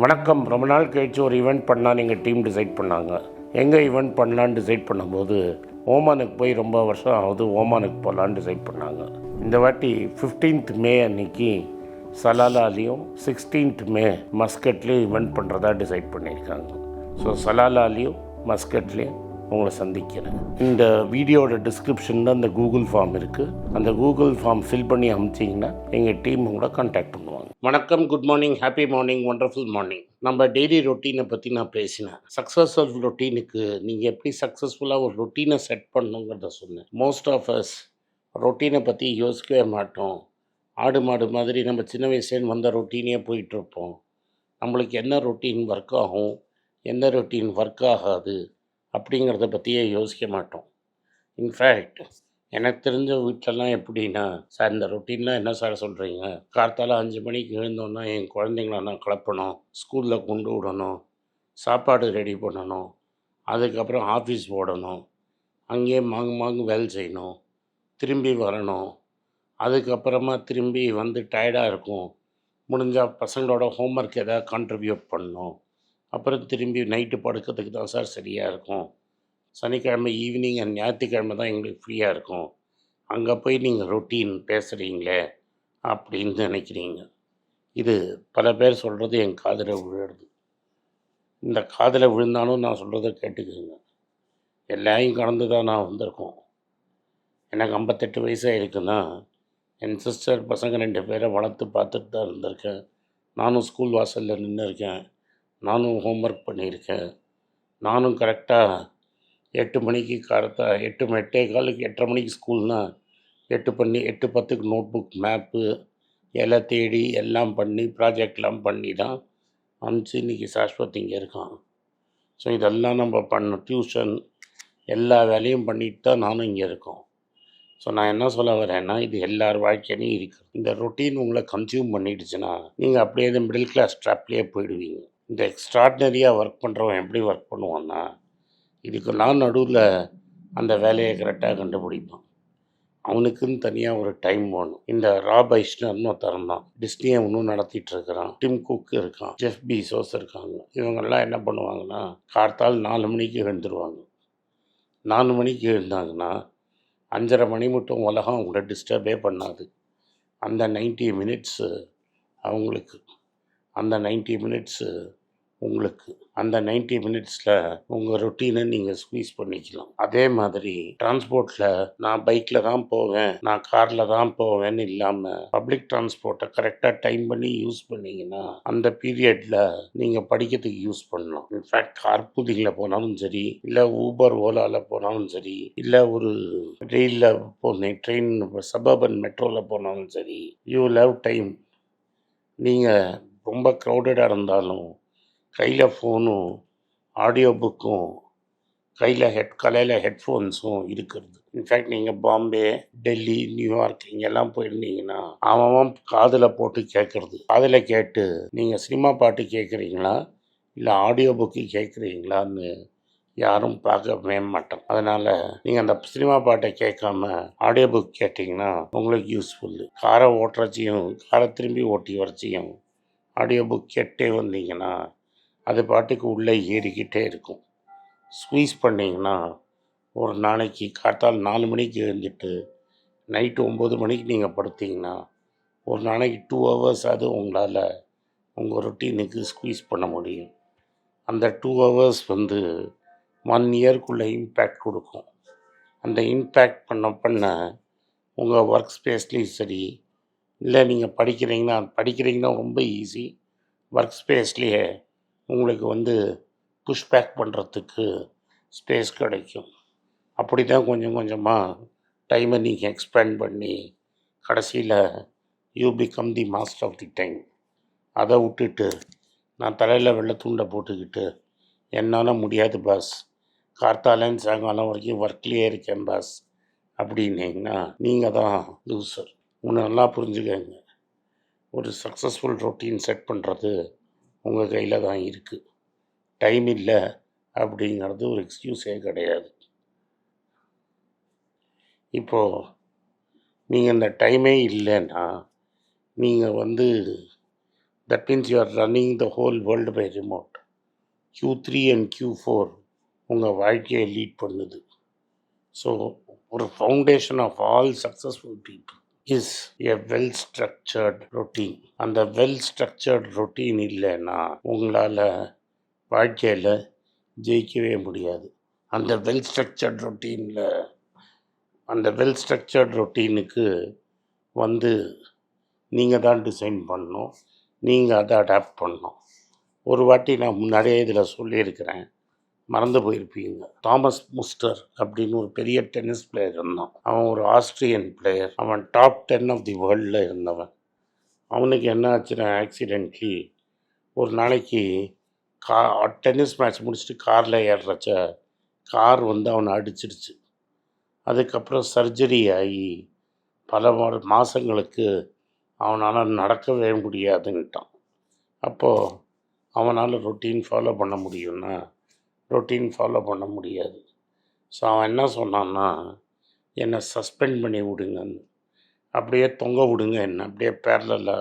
வணக்கம். ரொம்ப நாள் கழிச்சு ஒரு ஈவெண்ட் பண்ணால் எங்கள் டீம் டிசைட் பண்ணாங்க. எங்கே ஈவெண்ட் பண்ணலான்னு டிசைட் பண்ணும்போது ஓமானுக்கு போய் ரொம்ப வருஷம் ஆகுது, ஓமானுக்கு போகலான்னு டிசைட் பண்ணாங்க. இந்த வாட்டி 15th மே அன்னைக்கு சலாலாலையும் 16th மே மஸ்கட்லேயும் ஈவெண்ட் பண்ணுறதா டிசைட் பண்ணியிருக்காங்க. ஸோ சலாலாலையும் மஸ்கட்லேயும் உங்களை சந்திக்கிறேன். இந்த வீடியோட டிஸ்கிரிப்ஷனில் அந்த கூகுள் ஃபார்ம் இருக்குது. அந்த கூகுள் ஃபார்ம் ஃபில் பண்ணி அனுப்பிச்சிங்கன்னா எங்கள் டீம் உங்களை கான்டாக்ட் பண்ணுவாங்க. வணக்கம், good morning, happy morning, wonderful morning. நம்ம டெய்லி ரொட்டீனை பற்றி நான் பேசினேன். சக்ஸஸ்ஃபுல் ரொட்டீனுக்கு நீங்கள் எப்படி சக்ஸஸ்ஃபுல்லாக ஒரு ரொட்டீனை செட் பண்ணணுங்கிறத சொன்னேன். மோஸ்ட் ஆஃப் அஸ் ரொட்டீனை பற்றி யோசிக்கவே மாட்டோம். ஆடு மாடு மாதிரி நம்ம சின்ன வயசுலேருந்து வந்த ரொட்டீனே போயிட்டுருப்போம். நம்மளுக்கு என்ன ரொட்டீன் ஒர்க் ஆகும், என்ன ரொட்டீன் ஒர்க் ஆகாது அப்படிங்கிறத பற்றியே யோசிக்க மாட்டோம். இன்ஃபேக்ட் எனக்கு தெரிஞ்ச வீட்டிலலாம் எப்படின்னா, சார் இந்த ரொட்டீன்லாம் என்ன சார் சொல்கிறீங்க, கார்த்தால 5 மணிக்கு எழுந்தோன்னா என் குழந்தைங்கள நான் கிளப்பணும், ஸ்கூலில் கொண்டு விடணும், சாப்பாடு ரெடி பண்ணணும், அதுக்கப்புறம் ஆஃபீஸ் ஓடணும், அங்கேயே மாங்கு வேலை செய்யணும், திரும்பி வரணும், அதுக்கப்புறமா திரும்பி வந்து டயர்டாக இருக்கும், முடிஞ்சால் பசங்களோட ஹோம்ஒர்க் எதாவது கான்ட்ரிபியூட் பண்ணணும், அப்புறம் திரும்பி நைட்டு படுக்கிறதுக்கு தான் சார் சரியாக இருக்கும், சனிக்கிழமை ஈவினிங் அண்ட் ஞாயிற்றுக்கிழமை தான் எங்களுக்கு ஃப்ரீயாக இருக்கும், அங்கே போய் நீங்கள் ரொட்டீன் பேசுகிறீங்களே அப்படின்னு நினைக்கிறீங்க. இது பல பேர் சொல்கிறது என் காதில் விழுறது. இந்த காதில் விழுந்தாலும் நான் சொல்கிறத கேட்டுக்குங்க. எல்லாரையும் கடந்து தான் நான் வந்திருக்கோம். எனக்கு 58 வயசாக இருக்குன்னா என் சிஸ்டர் பசங்க 2 பேரை வளர்த்து பார்த்துட்டு தான் இருந்திருக்கேன். நானும் ஸ்கூல் வாசலில் நின்று இருக்கேன், நானும் ஹோம்ஒர்க் பண்ணியிருக்கேன், நானும் கரெக்டாக 8 மணிக்கு காலத்தா 8:15 8:30 மணிக்கு ஸ்கூல்னால் 8:10க்கு நோட் புக் மேப்பு எல்லாம் தேடி எல்லாம் பண்ணி ப்ராஜெக்ட்லாம் பண்ணி தான் அனுப்பிச்சு இன்றைக்கி சாஸ்வத் இங்கே இருக்கான். ஸோ இதெல்லாம் நம்ம பண்ண டியூஷன் எல்லா வேலையும் பண்ணிட்டு தான் நானும் இங்கே இருக்கோம். ஸோ நான் என்ன சொல்ல வரேன்னா, இது எல்லார் வாழ்க்கையிலையும் இருக்குது. இந்த ரொட்டீன் உங்களை கன்சியூம் பண்ணிடுச்சுன்னா நீங்கள் அப்படியே இந்த மிடில் கிளாஸ் ட்ராப்லேயே போயிடுவீங்க. இந்த எக்ஸ்ட்ராடினரியாக ஒர்க் பண்ணுறவன் எப்படி ஒர்க் பண்ணுவான்னா, இதுக்கெல்லாம் நடுவில் அந்த வேலையை கரெக்டாக கண்டுபிடிப்பான். அவனுக்குன்னு தனியாக ஒரு டைம் வேணும். இந்த ராப் ஐஸ்னர்னு ஒருத்தரம் தான் டிஸ்னியை இன்னும் நடத்திட்டு இருக்கிறான். டிம் குக் இருக்கான், ஜெஃப் பீசோஸ் இருக்காங்க. இவங்கெல்லாம் என்ன பண்ணுவாங்கன்னா, கார்த்தால் 4 மணிக்கு எழுந்துருவாங்க. 4 மணிக்கு எழுந்தாங்கன்னா 5:30 மணி மட்டும் உலகம் அவங்கள டிஸ்டர்பே பண்ணாது. அந்த 90 மினிட்ஸு அவங்களுக்கு, அந்த 90 மினிட்ஸு உங்களுக்கு, அந்த 90 மினிட்ஸில் உங்கள் ரொட்டீனை நீங்கள் ஸ்குவீஸ் பண்ணிக்கலாம். அதே மாதிரி டிரான்ஸ்போர்ட்டில் நான் பைக்கில் தான் போவேன், நான் காரில் தான் போவேன்னு இல்லாமல் பப்ளிக் டிரான்ஸ்போர்ட்டை கரெக்டாக டைம் பண்ணி யூஸ் பண்ணிங்கன்னா அந்த பீரியடில் நீங்கள் படிக்கிறதுக்கு யூஸ் பண்ணலாம். இன்ஃபேக்ட் கார்பூலிங்கில் போனாலும் சரி, இல்லை ஊபர் ஓலாவில் போனாலும் சரி, இல்லை ஒரு ரயிலில் போனேன் ட்ரெயின் சபர்பன் மெட்ரோவில் போனாலும் சரி, யூ லவ் டைம். நீங்கள் ரொம்ப க்ரௌடடாக இருந்தாலும் கையில் ஃபோனும் ஆடியோ புக்கும் தலையில் ஹெட்ஃபோன்ஸும் இருக்கிறது. இன்ஃபேக்ட் நீங்கள் பாம்பே, டெல்லி, நியூயார்க் இங்கெல்லாம் போயிருந்தீங்கன்னா அவன் காதில் போட்டு கேட்குறது. காதில் கேட்டு நீங்கள் சினிமா பாட்டு கேட்குறீங்களா இல்லை ஆடியோ புக்கு கேட்குறீங்களான்னு யாரும் பார்க்கவே மாட்டோம். அதனால் நீங்கள் அந்த சினிமா பாட்டை கேட்காம ஆடியோ புக் கேட்டிங்கன்னா உங்களுக்கு யூஸ்ஃபுல்லு. காரை ஓட்டுறச்சியும் காரை திரும்பி ஓட்டி வரச்சியும் ஆடியோ புக் கேட்டே வந்தீங்கன்னா அது பாட்டுக்கு உள்ளே ஏறிக்கிட்டே இருக்கும். ஸ்குவீஸ் பண்ணிங்கன்னா ஒரு நாளைக்கு காத்தால் 4 மணிக்கு எழுந்துட்டு நைட்டு 9 மணிக்கு நீங்கள் படுத்திங்கன்னா ஒரு நாளைக்கு 2 ஹவர்ஸ் அது உங்களால் உங்கள் ரொட்டீனுக்கு ஸ்குவீஸ் பண்ண முடியும். அந்த 2 ஹவர்ஸ் 1 இயர்க்குள்ளே இம்பேக்ட் கொடுக்கும். அந்த இம்பேக்ட் பண்ண உங்கள் ஒர்க் ஸ்பேஸ்லேயும் சரி, இல்லை நீங்கள் படிக்கிறீங்கன்னா ரொம்ப ஈஸி. ஒர்க் ஸ்பேஸ்லேயே உங்களுக்கு புஷ்பேக் பண்ணுறதுக்கு ஸ்பேஸ் கிடைக்கும். அப்படி தான் கொஞ்சம் கொஞ்சமாக டைமை நீங்கள் எக்ஸ்பேண்ட் பண்ணி கடைசியில் you become the master of the time. அதை விட்டுட்டு நான் தலையில் வெள்ளை துண்டை போட்டுக்கிட்டு என்னால் முடியாது பாஸ், கார்த்தாலேருந்து சாயங்காலம் வரைக்கும் ஒர்க்லேயே இருக்கேன் பாஸ் அப்படின்னீங்கன்னா நீங்கள் தான் லூசர். உன்னை நல்லா புரிஞ்சுக்கங்க. ஒரு சக்ஸஸ்ஃபுல் ரொட்டீன் செட் பண்ணுறது உங்கள் கையில் தான் இருக்குது. டைம் இல்லை அப்படிங்கிறது ஒரு எக்ஸ்கியூஸே கிடையாது. இப்போது நீங்கள் இந்த டைமே இல்லைன்னா நீங்கள் that means you are running the whole world by remote. Q3 and Q4 உங்கள் வாழ்க்கையை லீட் பண்ணுது. ஸோ ஒரு foundation of all successful people is a well structured routine. அந்த வெல் ஸ்ட்ரக்சர்ட் ரொட்டீன் இல்லைன்னா உங்களால் வாழ்க்கையில் ஜெயிக்கவே முடியாது. அந்த வெல் ஸ்ட்ரக்சர்ட் ரொட்டீனுக்கு நீங்கள் தான் டிசைன் பண்ணணும், நீங்கள் அதை அடாப்ட் பண்ணணும். ஒரு வாட்டி நான் முன்னாடியே இதில் சொல்லியிருக்கிறேன், மறந்து போயிருப்பீங்க. தாமஸ் முஸ்டர் அப்படின்னு ஒரு பெரிய டென்னிஸ் பிளேயர் இருந்தான். அவன் ஒரு ஆஸ்ட்ரியன் பிளேயர். அவன் டாப் 10 ஆஃப் தி வேர்ல்டில் இருந்தவன். அவனுக்கு என்ன ஆச்சுன்னா, ஆக்சிடென்ட்லி ஒரு நாளைக்கு டென்னிஸ் மேட்ச் முடிச்சுட்டு காரில் ஏறுறச்ச கார் அவனை அடிச்சிடுச்சு. அதுக்கப்புறம் சர்ஜரி ஆகி பல மாதங்களுக்கு அவனால் நடக்கவே முடியாதுன்ட்டான். அப்போது அவனால் ரொட்டீன் ஃபாலோ பண்ண முடியும்னா ரொட்டீன் ஃபாலோ பண்ண முடியாது. ஸோ அவன் என்ன சொன்னான்னா, என்னை சஸ்பெண்ட் பண்ணி விடுங்கன்னு. அப்படியே தொங்க விடுங்க, என்ன அப்படியே பேரலில்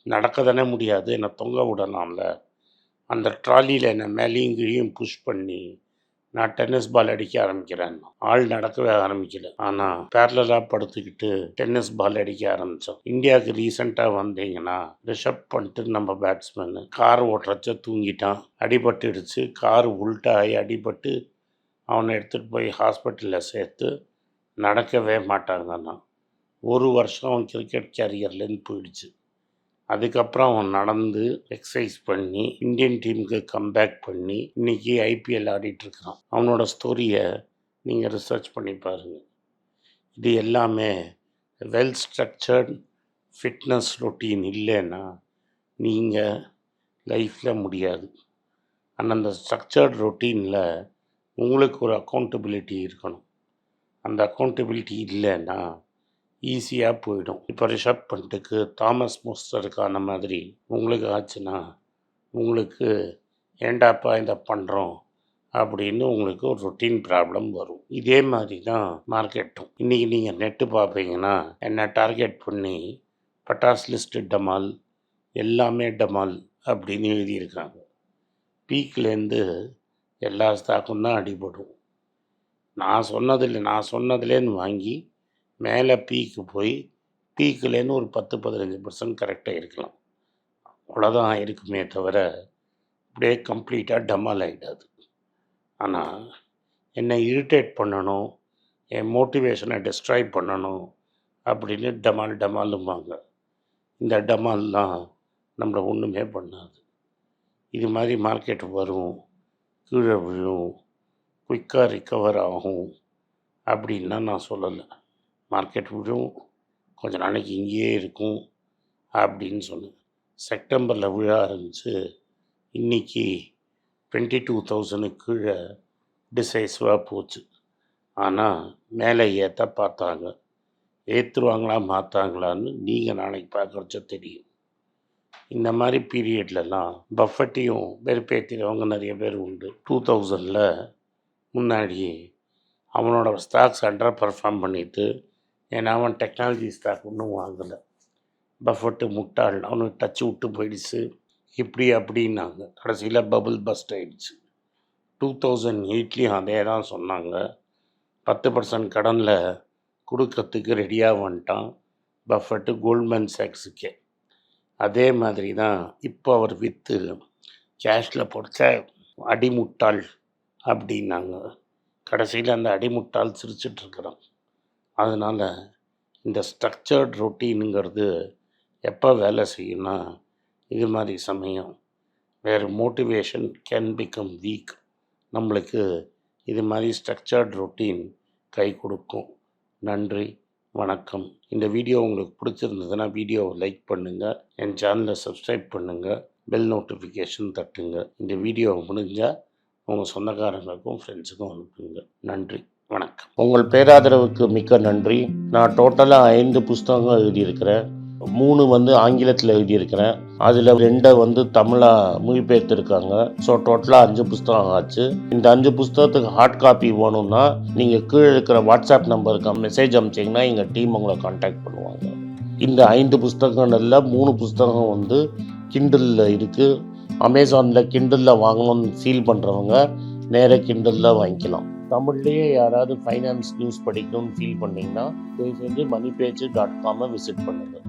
நடக்க தானே முடியாது, என்னை தொங்க விடலாம்ல. அந்த ட்ராலியில் என்னை மேலேயும் கீழையும் புஷ் பண்ணி நான் டென்னிஸ் பால் அடிக்க ஆரம்பிக்கிறேன். ஆள் நடக்கவே ஆரம்பிக்கல, ஆனால் பேரலாக படுத்துக்கிட்டு டென்னிஸ் பால் அடிக்க ஆரம்பித்தோம். இந்தியாவுக்கு ரீசெண்டாக வந்தீங்கன்னா, ரிஷப் பண்ணிட்டு நம்ம பேட்ஸ்மேனு கார் ஓட்டுறச்ச தூங்கிட்டான், அடிபட்டுடுச்சு. கார் உள்ட்டாகி அடிபட்டு அவனை எடுத்துகிட்டு போய் ஹாஸ்பிட்டலில் சேர்த்து நடக்கவே மாட்டாங்கன்னா 1 வருஷம் அவன் கிரிக்கெட் கேரியர்லேருந்து போயிடுச்சு. அதுக்கப்புறம் அவன் நடந்து எக்ஸசைஸ் பண்ணி இந்தியன் டீமுக்கு கம்பேக் பண்ணி இன்றைக்கி ஐபிஎல் ஆடிட்டுருக்கான். அவனோட ஸ்டோரியை நீங்கள் ரிசர்ச் பண்ணி பாருங்கள். இது எல்லாமே வெல் ஸ்ட்ரக்சர்ட் ஃபிட்னஸ் ரொட்டீன் இல்லைன்னா நீங்கள் லைஃப்பில் முடியாது. அந்த ஸ்ட்ரக்சர்ட் ரொட்டீனில் உங்களுக்கு ஒரு அக்கௌண்டபிலிட்டி இருக்கணும். அந்த அக்கௌண்டபிலிட்டி இல்லைன்னா ஈஸியாக போயிடும். இப்போ ரிஷப் பண்ட்டுக்கு தாமஸ் முஸ்டருக்கான மாதிரி உங்களுக்கு ஆச்சுன்னா உங்களுக்கு ஏண்டாப்பா இதை பண்ணுறோம் அப்படின்னு உங்களுக்கு ஒரு ரொட்டீன் ப்ராப்ளம் வரும். இதே மாதிரி தான் மார்க்கெட்டும். இன்றைக்கி நீங்கள் நெட்டு பார்ப்பீங்கன்னா என்ன டார்கெட் பண்ணி பட்டாஸ் லிஸ்ட்டு டமால் எல்லாமே டமால் அப்படின்னு எழுதியிருக்காங்க. பீக்லேருந்து எல்லா ஸ்டாக்கும் தான் அடிபடும். நான் சொன்னதுலேருந்து வாங்கி மேலே பீக்கு போய் பீக்குலேருந்து ஒரு 10-15% கரெக்டாக இருக்கலாம். அவ்வளோதான் இருக்குமே தவிர அப்படியே கம்ப்ளீட்டாக டமால் ஆகிடாது. ஆனால் என்னை இரிட்டேட் பண்ணணும், என் மோட்டிவேஷனை டிஸ்ட்ராய் பண்ணணும் அப்படின்னு டமாலும்பாங்க. இந்த டமால்லாம் நம்மளை ஒன்றுமே பண்ணாது. இது மாதிரி மார்க்கெட் வரும், கீழே விழும், குயிக்காக ரிக்கவர் ஆகும் அப்படின்னா நான் சொல்லலை. மார்க்கெட் விழும், கொஞ்சம் நாளைக்கு இங்கேயே இருக்கும் அப்படின்னு சொன்னேன். செப்டம்பரில் விழ ஆரம்பித்து இன்றைக்கி 22,000 கீழே டிசைசிவாக போச்சு. ஆனால் மேலே ஏற்ற பார்த்தாங்க. ஏற்றுருவாங்களா மாற்றாங்களான்னு நீங்கள் நாளைக்கு பார்க்குறச்ச தெரியும். இந்த மாதிரி பீரியட்லலாம் பஃபெட்டையும் வெறுப்பேற்றினவங்க நிறைய பேர் உண்டு. 2000 முன்னாடி அவனோட ஸ்டாக்ஸ் அண்டர் பர்ஃபார்ம் பண்ணிட்டு, ஏன்னா அவன் டெக்னாலஜி ஸ்டாக் ஒன்றும் வாங்கலை. பஃபெட்டு முட்டாள், அவனுக்கு டச்சு விட்டு போயிடுச்சு இப்படி அப்படின்னாங்க. கடைசியில் பபுள் பஸ்ட் ஆகிடுச்சு. 2008 அதே தான் சொன்னாங்க. 10% கடனில் கொடுக்கறதுக்கு ரெடியாக வந்துட்டான் பஃபெட்டு கோல்ட்மேன் சாக்ஸுக்கே. அதே மாதிரி தான் இப்போ அவர் விற்று கேஷில் பொடிச்ச அடிமுட்டாள் அப்படின்னாங்க. கடைசியில் அந்த அடிமுட்டால் சிரிச்சிட்ருக்குறான். அதனால் இந்த ஸ்ட்ரக்சர்ட் ரொட்டீனுங்கிறது எப்போ வேலை செய்யும்னா இது மாதிரி சமயம். வேறு மோட்டிவேஷன் கேன் பிகம் வீக். நம்மளுக்கு இது மாதிரி ஸ்ட்ரக்சர்ட் ரொட்டீன் கை கொடுக்கும். நன்றி, வணக்கம். இந்த வீடியோ உங்களுக்கு பிடிச்சிருந்ததுன்னா வீடியோவை லைக் பண்ணுங்கள், என் சேனலை சப்ஸ்கிரைப் பண்ணுங்கள், பெல் நோட்டிஃபிகேஷன் தட்டுங்க. இந்த வீடியோவை முடிஞ்சால் உங்கள் சொந்தக்காரங்களுக்கும் ஃப்ரெண்ட்ஸுக்கும் அனுப்புங்க. நன்றி, வணக்கம். உங்கள் பேராதரவுக்கு மிக்க நன்றி. நான் டோட்டலாக 5 புஸ்தகங்கள் எழுதியிருக்கிறேன். 3 ஆங்கிலத்தில் எழுதியிருக்கிறேன். அதில் 2 தமிழாக மொழிபெயர்த்துருக்காங்க. ஸோ டோட்டலாக 5 புஸ்தகம் ஆச்சு. இந்த 5 புஸ்தகத்துக்கு ஹார்ட் காப்பி வேணும்னா நீங்கள் கீழே இருக்கிற வாட்ஸ்அப் நம்பருக்கு மெசேஜ் அனுப்பிச்சிங்கன்னா எங்கள் டீம் உங்களை கான்டாக்ட் பண்ணுவாங்க. இந்த 5 புஸ்தகங்களில் 3 புஸ்தகம் கிண்டலில் இருக்குது. அமேசானில் கிண்டலில் வாங்கணும்னு ஃபீல் பண்ணுறவங்க நேராக கிண்டலில் வாங்கிக்கலாம். தமிழ்லேயே யாராவது ஃபைனான்ஸ் நியூஸ் படிக்கணும்னு ஃபீல் பண்ணிங்கன்னா தயவுசெஞ்சு moneypage.com விசிட் பண்ணுங்கள்.